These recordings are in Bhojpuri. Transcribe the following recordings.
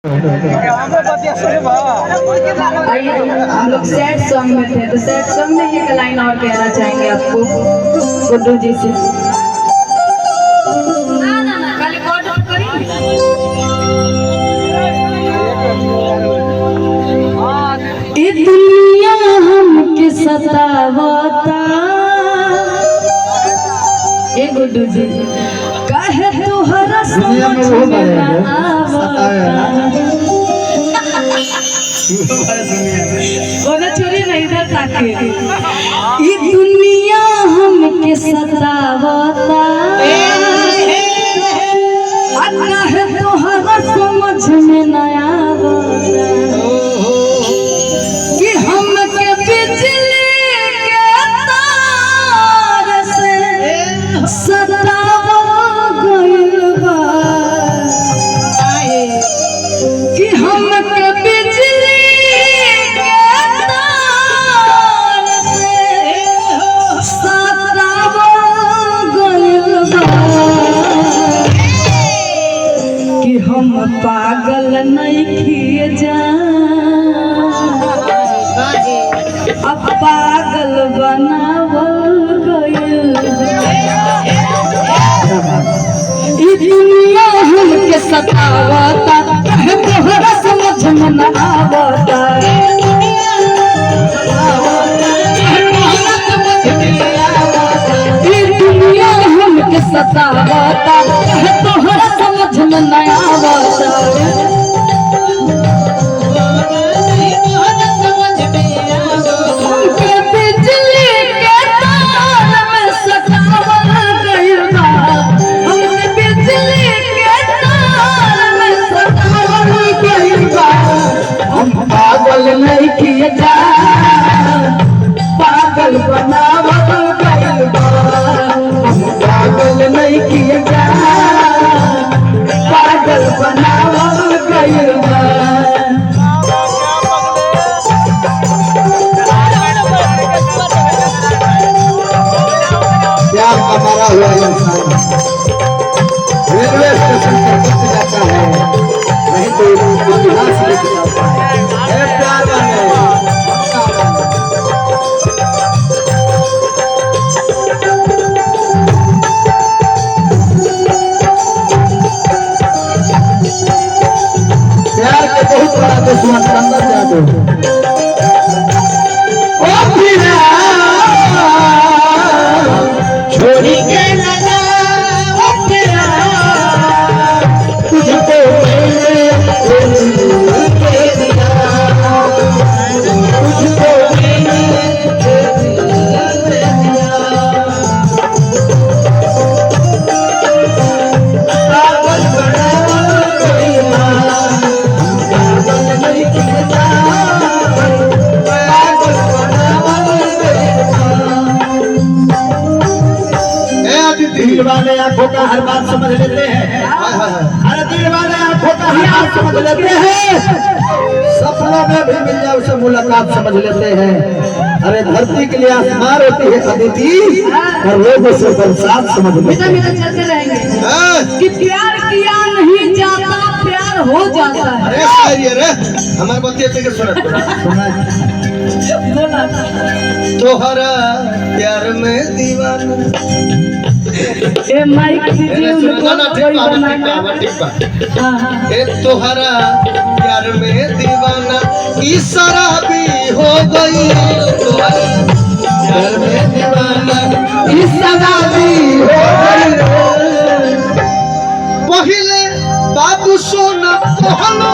आइए हम लोग सैड सॉन्ग में थे, तो सैड सॉन्ग में एक लाइन और कहना चाहेंगे आपको गुड्डू जी से। ये दुनिया हमके सतावता, ए गुड्डू जी कहे तुहरा समझ में ना आवता, चोरी नहीं इधर ताके। ये दुनिया हमके सतावता, कहे तुहरा समझ में ना आवता, कि हमके बिजली के तार से सतावल गइल बा, कि हमके बिजली के तार से सतावल गइल बा, कि हम पागल नइखे अब पागल बनावल गइल। ई दुनिया हमके सतावता, तोहरा समझ में न आवता, ई दुनिया हमके सतावता, तोहरा समझ में न आवता, पागल बनावल गइल बा, पागल नहीं किए जा, पागल बनावल गइल बा। प्यार का मारा हुआ इंसान रेलवे स्टेशन पर फंस जाता है, नहीं तो इतिहास लिख जाता है। प्यार वाले प्यार के बहुत बड़ा दुश्मन अंदर जादू छोड़ी के लगा तुझको मैंने के दिया, तुझको मैंने पागल बनावल गइल बा, पागल नहीं किए जा, पागल बनावल गइल बा। दिल वाले आंखों का हर बात समझ लेते हैं, अरे दिल वाले आंखों का हर बात समझ लेते हैं, सपनों में भी मिल जाए उसे मुलाकात समझ लेते हैं। अरे धरती के लिए आसमान होती है अदिति, और लोग उसे बरसात समझ लेते हैं। चलते रहेंगे कि प्यार किया नहीं जाता, प्यार हो जाता है। अरे हमारे बच्चे बोला तोहरा प्यार में दीवाना, ए माइक दीजिए उनको कोई बनाना। ए तोहरा प्यार में दीवाना, इशारा भी हो गई, तोहरा प्यार में दीवाना, इशारा भी हो गई। पहले बाबू सोना कहलो,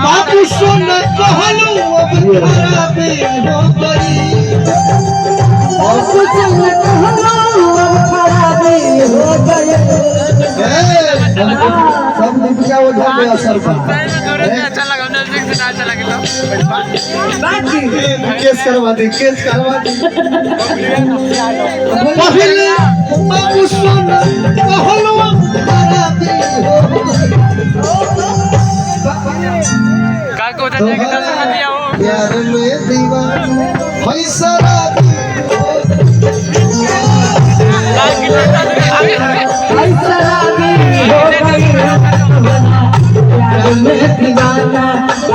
बाबू सोना कहलो, अब खराबी हो गई, बाबू सोना कहलो, अब खराबी हो गई। सब दीपिका ओझा के असर पर केस करवा दी, केस करवा दी। पहले बाबू सोना कहलो, खराबी हो गई, प्यार में दीवाना, फैसला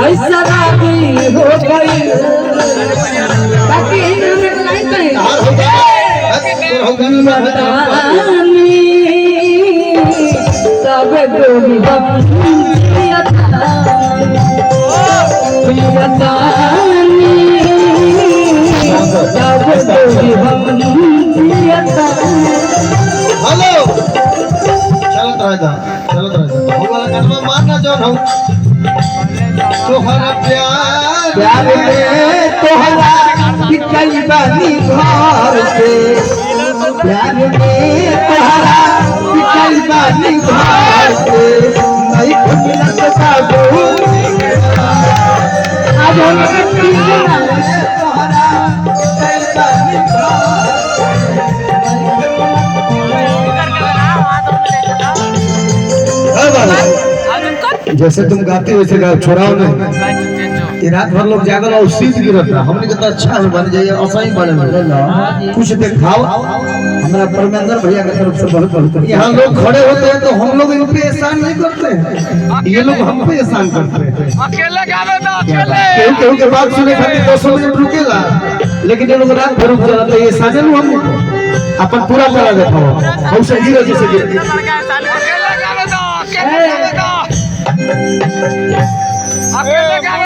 है शराबी हो गई। बाकी यही नाम एक लाइन कहीं हार हो गया बतानी तब गोरी हम हेलो चलत रह जा हम वाला गाना मारना जौन हम तोहरा प्यार में तोहरा बिकई बानी घर से प्यार में तोहरा बिकई बानी घर से नहीं मिलत बाबू आज हम तोहरा बिकई बानी जैसे तुम गाते वैसे गाओ छोड़ाओ नहीं। ये रात भर लोग जागल और शीत गिरत रहा हमने कहता अच्छा है बन जाइए असही बने कुछ दिखाओ। हमारा परमेंद्र भैया की तरफ से बहुत बहुत यहाँ लोग खड़े होते हैं तो हम लोग इन पे एहसान नहीं करते हैं, ये लोग हम पे एहसान करते हैं। अकेले गावे तो अकेले केहू केहू के बात सुने खातिर 200 मिनट रुकेगा, लेकिन ये लोग रात भर रुक जाते हैं। ये साजन हम अपन पूरा करा देता हूँ हम से जीरो जैसे अकेले गावे तो अकेले गावे तो अकेले गावे